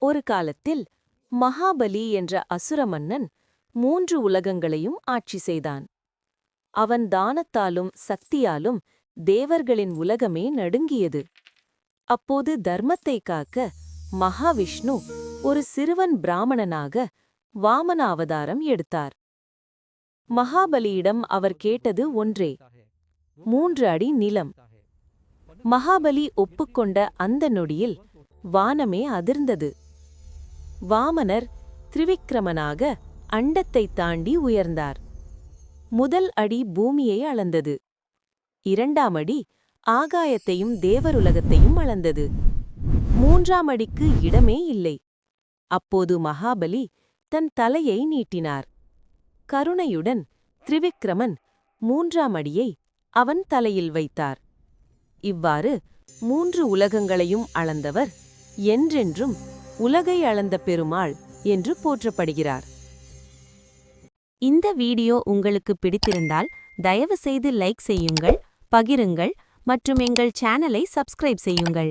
ஒரு காலத்தில் மகாபலி என்ற அசுர மன்னன் 3 உலகங்களையும் ஆட்சி செய்தான். அவன் தானத்தாலும் சக்தியாலும் தேவர்களின் உலகமே நடுங்கியது. அப்போது தர்மத்தை காக்க மகாவிஷ்ணு ஒரு சிறுவன் பிராமணனாக வாமன அவதாரம் எடுத்தார். மகாபலியிடம் அவர் கேட்டது ஒன்றே, 3 அடி நிலம். மகாபலி ஒப்புக்கொண்ட அந்த நொடியில் வானமே அதிர்ந்தது. வாமனர் திரிவிக்ரமனாக அண்டத்தை தாண்டி உயர்ந்தார். முதல் அடி பூமியை அளந்தது. 2ஆம் அடி ஆகாயத்தையும் தேவருலகத்தையும் அளந்தது. 3ஆம் அடிக்கு இடமே இல்லை. அப்போது மகாபலி தன் தலையை நீட்டினார். கருணையுடன் திரிவிக்ரமன் 3ஆம் அடியை அவன் தலையில் வைத்தார். இவ்வாறு 3 உலகங்களையும் அளந்தவர் என்றென்றும் உலகை அளந்த பெருமாள் என்று போற்றப்படுகிறார். இந்த வீடியோ உங்களுக்கு பிடித்திருந்தால் தயவு செய்து லைக் செய்யுங்கள், பகிருங்கள் மற்றும் எங்கள் சேனலை சப்ஸ்கிரைப் செய்யுங்கள்.